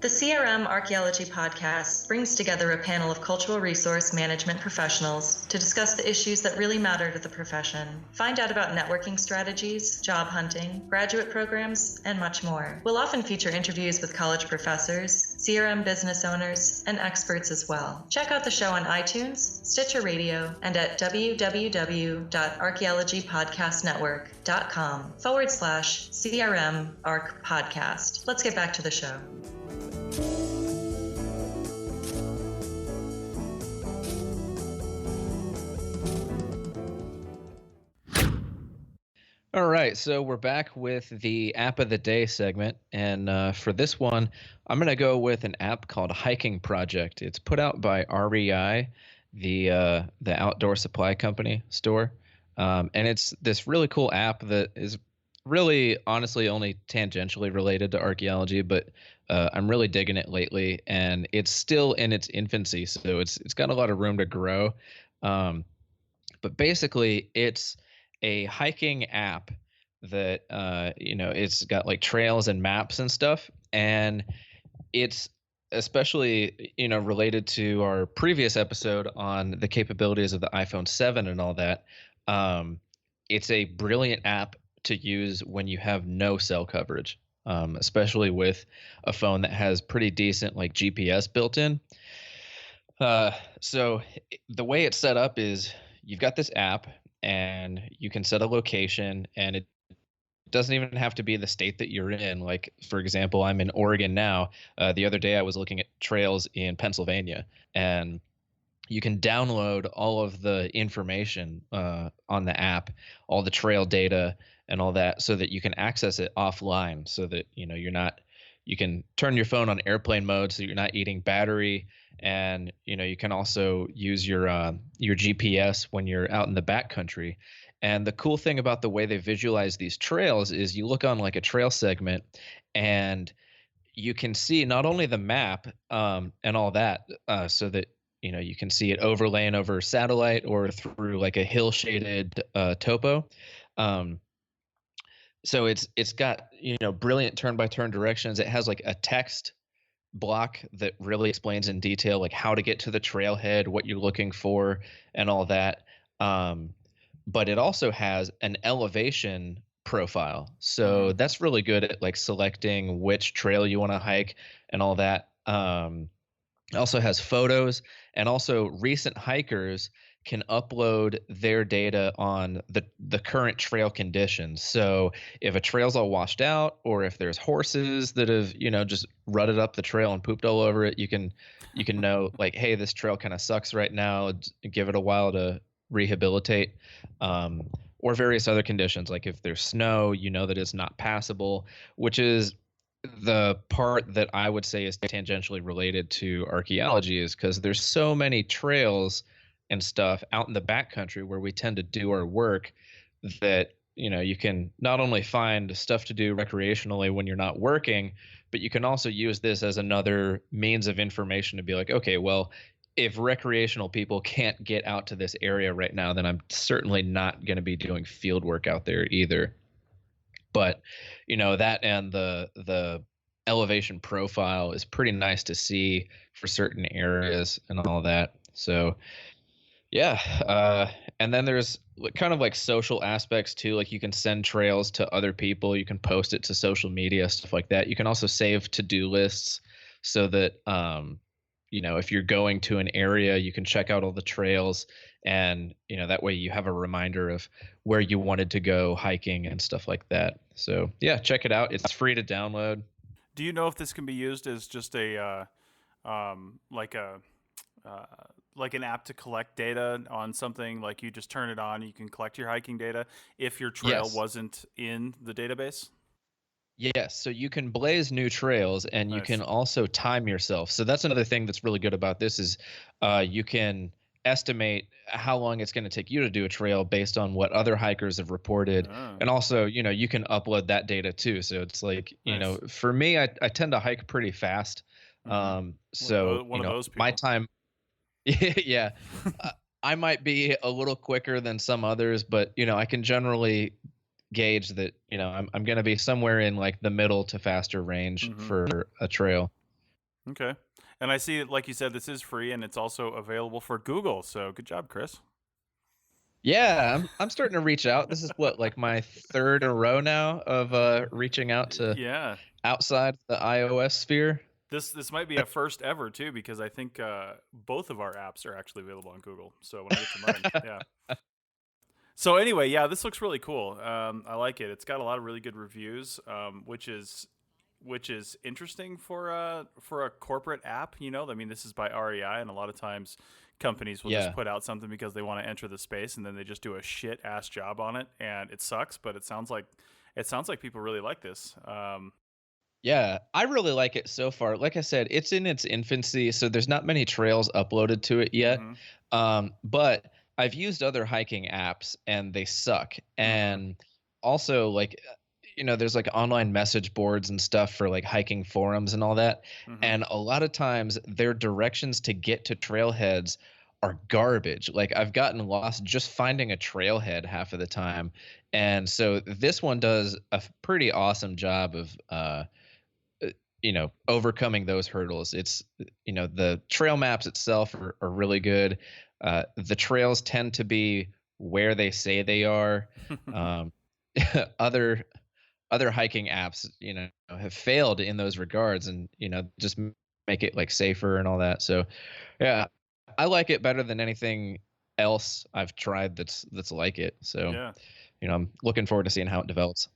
The CRM Archaeology Podcast brings together a panel of cultural resource management professionals to discuss the issues that really matter to the profession. Find out about networking strategies, job hunting, graduate programs, and much more. We'll often feature interviews with college professors, CRM business owners, and experts as well. Check out the show on iTunes, Stitcher Radio, and at www.archaeologypodcastnetwork.com/CRM Arc Podcast. Let's get back to the show. All right, so we're back with the App of the Day segment, and for this one, I'm going to go with an app called Hiking Project. It's put out by REI, the outdoor supply company store, and it's this really cool app that is really, honestly, only tangentially related to archaeology, but I'm really digging it lately, and it's still in its infancy, so it's got a lot of room to grow. But basically, it's a hiking app that it's got like trails and maps and stuff, and it's especially related to our previous episode on the capabilities of the iPhone 7 and all that. It's a brilliant app to use when you have no cell coverage, especially with a phone that has pretty decent like GPS built in. So the way it's set up is you've got this app, and you can set a location, and it doesn't even have to be the state that you're in. Like, for example, I'm in Oregon now. The other day I was looking at trails in Pennsylvania, and you can download all of the information on the app, all the trail data and all that, so that you can access it offline, so that you can turn your phone on airplane mode so you're not eating battery, and you can also use your GPS when you're out in the backcountry. And the cool thing about the way they visualize these trails is you look on like a trail segment, and you can see not only the map and all that, so that you can see it overlaying over satellite or through like a hill shaded topo. Um, so it's got brilliant turn by turn directions. It has like a text block that really explains in detail like how to get to the trailhead, what you're looking for, and all that. But it also has an elevation profile, so that's really good at like selecting which trail you want to hike and all that. It also has photos, and also recent hikers can upload their data on the current trail conditions. So if a trail's all washed out, or if there's horses that have just rutted up the trail and pooped all over it, you can know like, hey, this trail kind of sucks right now. Give it a while to rehabilitate. Or various other conditions, like if there's snow, that it's not passable, which is the part that I would say is tangentially related to archaeology, is because there's so many trails and stuff out in the backcountry where we tend to do our work, that you can not only find stuff to do recreationally when you're not working, but you can also use this as another means of information to be like, okay, well, if recreational people can't get out to this area right now, then I'm certainly not going to be doing field work out there either. But that and the elevation profile is pretty nice to see for certain areas and all that. So yeah, and then there's kind of like social aspects too. Like you can send trails to other people, you can post it to social media, stuff like that. You can also save to-do lists, so that if you're going to an area, you can check out all the trails, and that way you have a reminder of where you wanted to go hiking and stuff like that. So yeah, check it out. It's free to download. Do you know if this can be used as just a like an app to collect data on something? Like you just turn it on, you can collect your hiking data if your trail wasn't in the database? Yes, so you can blaze new trails, and you Nice. can also time yourself. So that's another thing that's really good about this is you can estimate how long it's going to take you to do a trail based on what other hikers have reported. And also, you can upload that data too. So it's like, Nice. For me, I tend to hike pretty fast. So, one of those people. my time, yeah, I might be a little quicker than some others, but, I can generally gauge that I'm going to be somewhere in like the middle to faster range for a trail. Okay. And I see, like you said, this is free, and it's also available for Google. So good job, Chris. Yeah, I'm starting to reach out. This is what, like my third in a row now of reaching out to outside the iOS sphere. This might be a first ever too, because I think both of our apps are actually available on Google. So when I get to mine, yeah. So anyway, yeah, this looks really cool. I like it. It's got a lot of really good reviews, which is interesting for a corporate app. I mean, this is by REI, and a lot of times companies will just put out something because they want to enter the space, and then they just do a shit ass job on it, and it sucks. But it sounds like people really like this. Yeah, I really like it so far. Like I said, it's in its infancy, so there's not many trails uploaded to it yet. But I've used other hiking apps, and they suck. And also, like, there's like online message boards and stuff for like hiking forums and all that. And a lot of times their directions to get to trailheads are garbage. Like I've gotten lost just finding a trailhead half of the time. And so this one does a pretty awesome job of overcoming those hurdles. It's the trail maps itself are really good. The trails tend to be where they say they are. Other hiking apps have failed in those regards, and just make it like safer and all that. So yeah, I like it better than anything else I've tried that's like it. So I'm looking forward to seeing how it develops.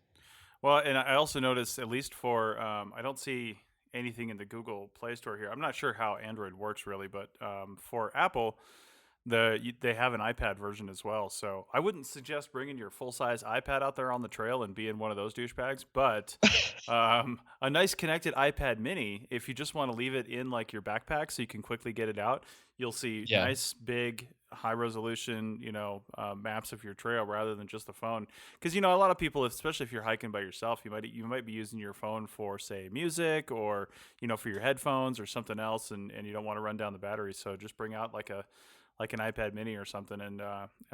Well, and I also noticed, at least for I don't see anything in the Google Play Store here. I'm not sure how Android works really, but for Apple, they have an iPad version as well. So I wouldn't suggest bringing your full-size iPad out there on the trail and being one of those douchebags, but a nice connected iPad mini, if you just want to leave it in like your backpack so you can quickly get it out, you'll see nice, big, high resolution, maps of your trail rather than just the phone. Because, a lot of people, especially if you're hiking by yourself, you might be using your phone for, say, music or, for your headphones or something else, and you don't want to run down the battery. So just bring out like an iPad mini or something and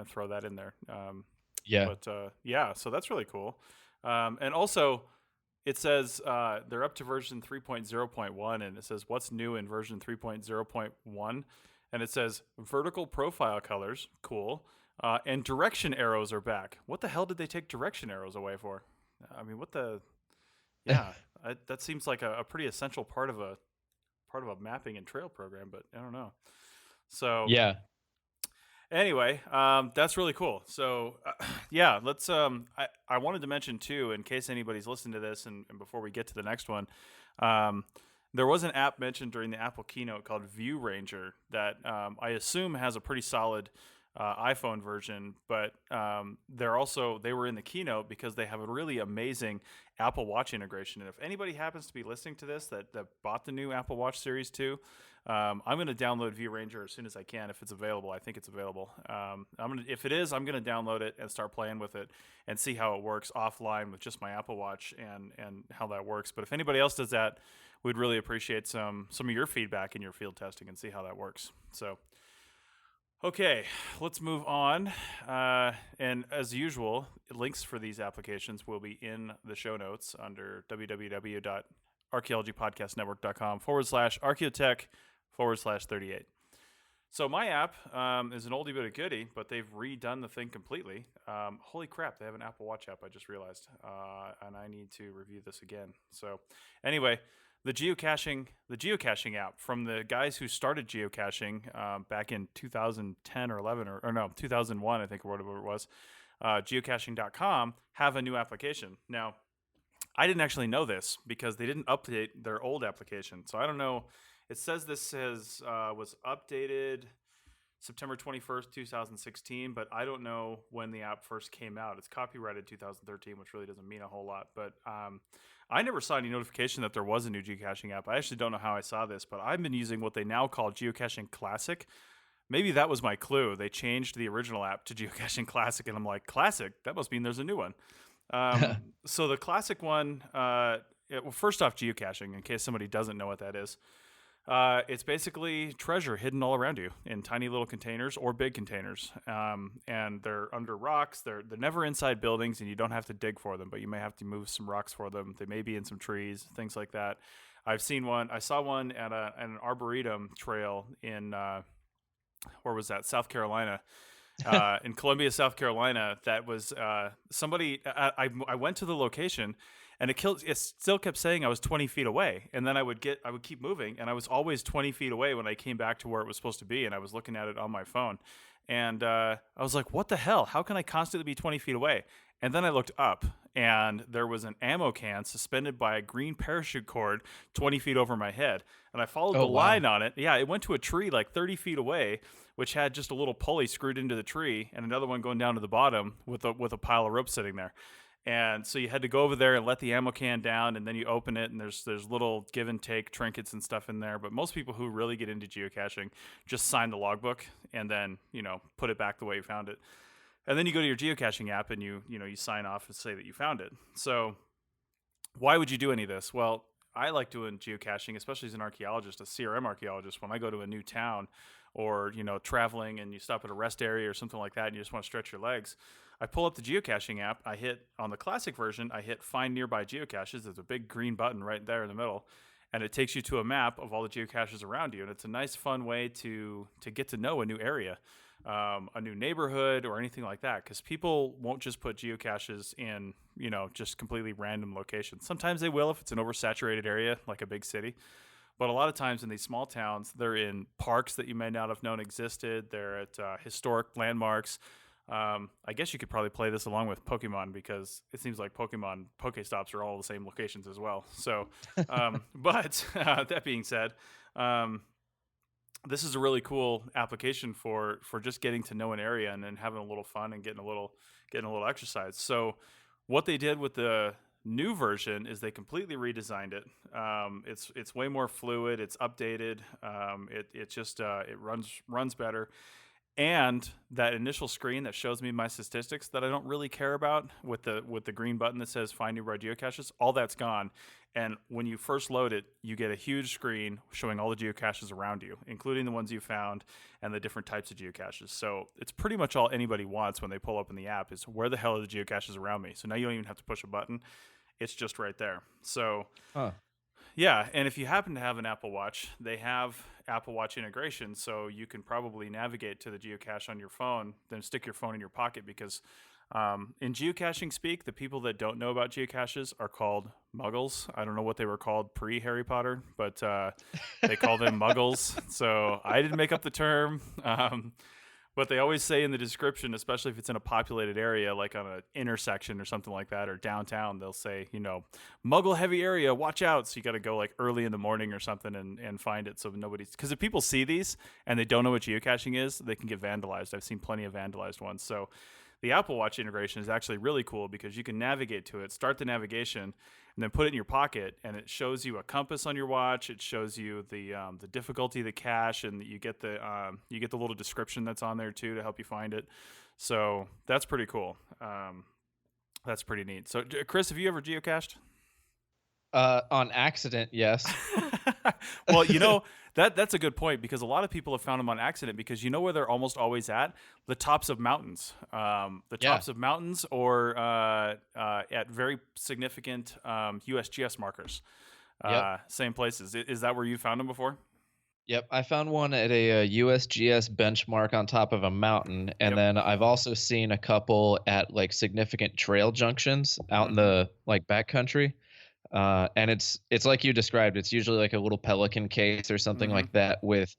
throw that in there. So that's really cool. And also it says they're up to version 3.0.1, and it says what's new in version 3.0.1, and it says vertical profile colors, cool, and direction arrows are back. What the hell did they take direction arrows away for? I mean, that seems like a pretty essential part of a mapping and trail program, but I don't know. So anyway, that's really cool. So, let's. I wanted to mention too, in case anybody's listening to this, and before we get to the next one, there was an app mentioned during the Apple keynote called View Ranger that I assume has a pretty solid iPhone version, but they were in the keynote because they have a really amazing Apple Watch integration. And if anybody happens to be listening to this that bought the new Apple Watch Series 2, I'm going to download View Ranger as soon as I can if it's available. I think it's available. If it is, I'm going to download it and start playing with it and see how it works offline with just my Apple Watch and how that works. But if anybody else does that, we'd really appreciate some of your feedback in your field testing and see how that works. So, okay, let's move on. And as usual, links for these applications will be in the show notes under www.archaeologypodcastnetwork.com/archaeotech/38. So my app is an oldie but a goodie, but they've redone the thing completely. Holy crap, they have an Apple Watch app, I just realized. And I need to review this again. So anyway, the geocaching app from the guys who started geocaching back in 2010 or 11 or no, 2001, I think, or whatever it was, geocaching.com, have a new application. Now, I didn't actually know this because they didn't update their old application. So I don't know. It says this was updated September 21st, 2016, but I don't know when the app first came out. It's copyrighted 2013, which really doesn't mean a whole lot. But I never saw any notification that there was a new geocaching app. I actually don't know how I saw this, but I've been using what they now call Geocaching Classic. Maybe that was my clue. They changed the original app to Geocaching Classic, and I'm like, Classic? That must mean there's a new one. So the Classic one, first off, geocaching, in case somebody doesn't know what that is. It's basically treasure hidden all around you in tiny little containers or big containers. And they're under rocks. They're never inside buildings, and you don't have to dig for them, but you may have to move some rocks for them. They may be in some trees, things like that. I saw one at an arboretum trail in, where was that? South Carolina. In Columbia, South Carolina, that was somebody. I went to the location, and it still kept saying I was 20 feet away, and then I would keep moving, and I was always 20 feet away when I came back to where it was supposed to be, and I was looking at it on my phone, and I was like, "What the hell? How can I constantly be 20 feet away?" And then I looked up, and there was an ammo can suspended by a green parachute cord 20 feet over my head, and I followed the line on it. Yeah, it went to a tree like 30 feet away, which had just a little pulley screwed into the tree and another one going down to the bottom with a pile of rope sitting there. And so you had to go over there and let the ammo can down, and then you open it, and there's little give and take trinkets and stuff in there. But most people who really get into geocaching just sign the logbook and then, put it back the way you found it. And then you go to your geocaching app and you sign off and say that you found it. So why would you do any of this? Well, I like doing geocaching, especially as an archaeologist, a CRM archaeologist. When I go to a new town or, traveling and you stop at a rest area or something like that and you just want to stretch your legs, I pull up the geocaching app. I hit, on the classic version, I hit find nearby geocaches. There's a big green button right there in the middle, and it takes you to a map of all the geocaches around you. And it's a nice, fun way to get to know a new area, a new neighborhood or anything like that, because people won't just put geocaches in, just completely random locations. Sometimes they will if it's an oversaturated area like a big city. But a lot of times in these small towns, they're in parks that you may not have known existed. They're at historic landmarks. I guess you could probably play this along with Pokemon because it seems like Pokemon Pokestops are all the same locations as well. So, but that being said, this is a really cool application for just getting to know an area and then having a little fun and getting a little exercise. So, what they did with the new version is they completely redesigned it. It's way more fluid. It's updated. It just it runs better. And that initial screen that shows me my statistics that I don't really care about with the green button that says find nearby geocaches, all that's gone. And when you first load it, you get a huge screen showing all the geocaches around you, including the ones you found and the different types of geocaches. So it's pretty much all anybody wants when they pull up in the app is where the hell are the geocaches around me? So now you don't even have to push a button. It's just right there. So yeah, and if you happen to have an Apple Watch, they have Apple Watch integration, so you can probably navigate to the geocache on your phone, then stick your phone in your pocket because in geocaching speak, the people that don't know about geocaches are called muggles. I don't know what they were called pre-Harry Potter, but they call them muggles. So I didn't make up the term. But they always say in the description, especially if it's in a populated area, like on an intersection or something like that, or downtown, they'll say, muggle heavy area, watch out. So you got to go like early in the morning or something and find it. So nobody's, because if people see these and they don't know what geocaching is, they can get vandalized. I've seen plenty of vandalized ones. So the Apple Watch integration is actually really cool because you can navigate to it, start the navigation, and then put it in your pocket, and it shows you a compass on your watch. It shows you the difficulty of the cache, and you get the little description that's on there too to help you find it. So that's pretty cool. That's pretty neat. So Chris, have you ever geocached? On accident, yes. Well, that's a good point because a lot of people have found them on accident because you know where they're almost always at? The tops of mountains. Tops of mountains or at very significant USGS markers. Same places. Is that where you found them before? Yep, I found one at a USGS benchmark on top of a mountain, and then I've also seen a couple at like significant trail junctions out in the like backcountry. And it's like you described. It's usually like a little pelican case or something like that with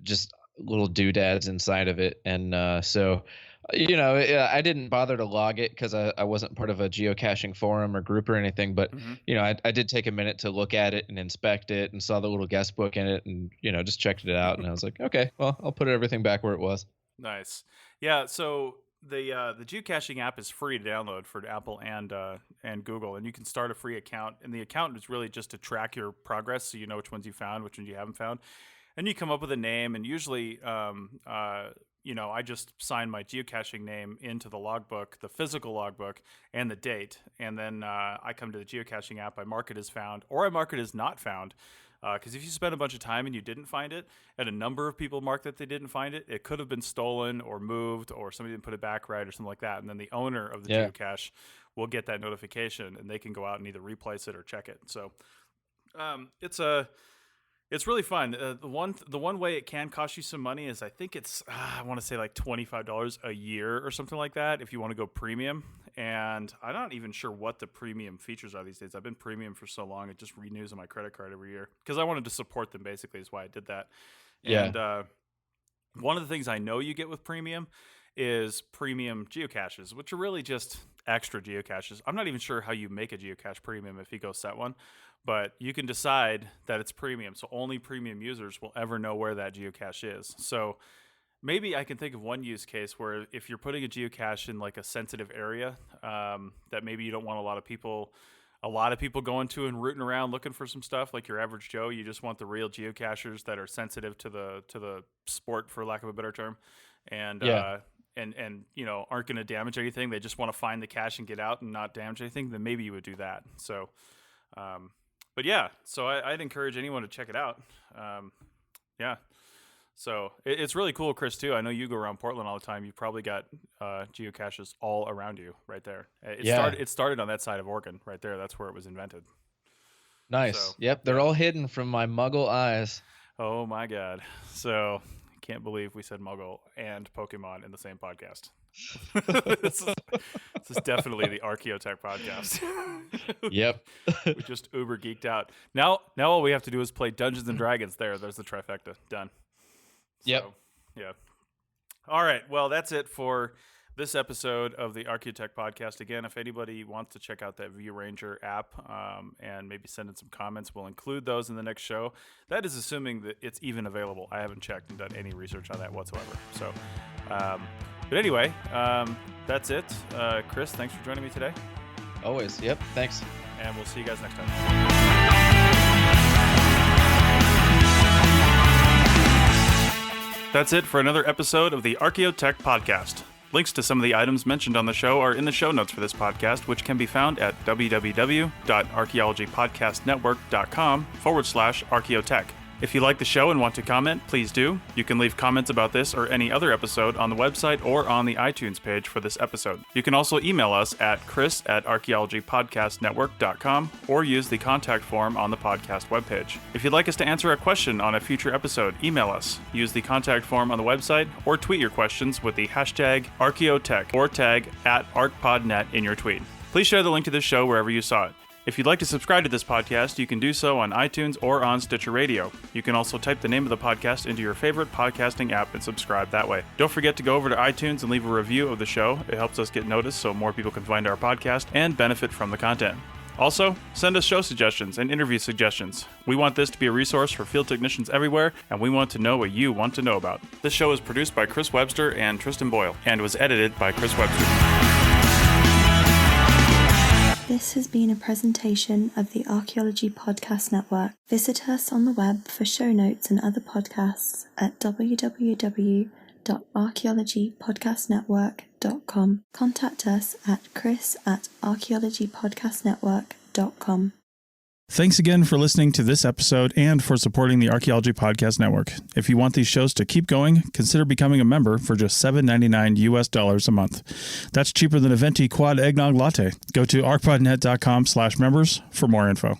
just little doodads inside of it. And so, I didn't bother to log it because I wasn't part of a geocaching forum or group or anything. But I did take a minute to look at it and inspect it and saw the little guest book in it and just checked it out. And I was like, okay, well, I'll put everything back where it was. Nice. Yeah. So the geocaching app is free to download for Apple and Google, and you can start a free account. And the account is really just to track your progress, so you know which ones you found, which ones you haven't found, and you come up with a name. And usually, I just sign my geocaching name into the logbook, the physical logbook, and the date, and then I come to the geocaching app. I mark it as found, or I mark it as not found. Because if you spend a bunch of time and you didn't find it, and a number of people marked that they didn't find it, it could have been stolen or moved or somebody didn't put it back right or something like that. And then the owner of the geocache will get that notification and they can go out and either replace it or check it. So it's really fun. The one way it can cost you some money is I think it's I want to say like $25 a year or something like that if you want to go premium. And I'm not even sure what the premium features are these days. I've been premium for so long, it just renews on my credit card every year because I wanted to support them. Basically, is why I did that. Yeah. And one of the things I know you get with premium is premium geocaches, which are really just extra geocaches. I'm not even sure how you make a geocache premium if you go set one, but you can decide that it's premium. So only premium users will ever know where that geocache is. So maybe I can think of one use case where if you're putting a geocache in like a sensitive area that maybe you don't want a lot of people going to and rooting around looking for some stuff, like your average Joe, you just want the real geocachers that are sensitive to the sport, for lack of a better term, and aren't going to damage anything. They just want to find the cache and get out and not damage anything. Then maybe you would do that. So, but yeah, so I'd encourage anyone to check it out. Yeah. So it's really cool, Chris, too. I know you go around Portland all the time. You've probably got geocaches all around you right there. It started on that side of Oregon right there. That's where it was invented. Nice. So, yep. They're all hidden from my muggle eyes. Oh, my God. So I can't believe we said muggle and Pokemon in the same podcast. This is definitely the Archaeotech podcast. Yep. We just uber geeked out. Now all we have to do is play Dungeons and Dragons. There's the trifecta. Done. Yep. So, yeah. All right. Well, that's it for this episode of the Archaeotech podcast. Again, if anybody wants to check out that View Ranger app and maybe send in some comments, we'll include those in the next show. That is assuming that it's even available. I haven't checked and done any research on that whatsoever. So, but anyway, that's it. Chris, thanks for joining me today. Always. Yep. Thanks. And we'll see you guys next time. That's it for another episode of the Archaeotech podcast. Links to some of the items mentioned on the show are in the show notes for this podcast, which can be found at www.archaeologypodcastnetwork.com/archaeotech. If you like the show and want to comment, please do. You can leave comments about this or any other episode on the website or on the iTunes page for this episode. You can also email us at chris@archaeologypodcastnetwork.com or use the contact form on the podcast webpage. If you'd like us to answer a question on a future episode, email us. Use the contact form on the website or tweet your questions with the hashtag Archaeotech or tag @ArchPodNet in your tweet. Please share the link to this show wherever you saw it. If you'd like to subscribe to this podcast, you can do so on iTunes or on Stitcher Radio. You can also type the name of the podcast into your favorite podcasting app and subscribe that way. Don't forget to go over to iTunes and leave a review of the show. It helps us get noticed so more people can find our podcast and benefit from the content. Also, send us show suggestions and interview suggestions. We want this to be a resource for field technicians everywhere, and we want to know what you want to know about. This show is produced by Chris Webster and Tristan Boyle, and was edited by Chris Webster. This has been a presentation of the Archaeology Podcast Network. Visit us on the web for show notes and other podcasts at www.archaeologypodcastnetwork.com. Contact us at chris@archaeologypodcastnetwork.com. Thanks again for listening to this episode and for supporting the Archaeology Podcast Network. If you want these shows to keep going, consider becoming a member for just $7.99 a month. That's cheaper than a venti quad eggnog latte. Go to archpodnet.com/members for more info.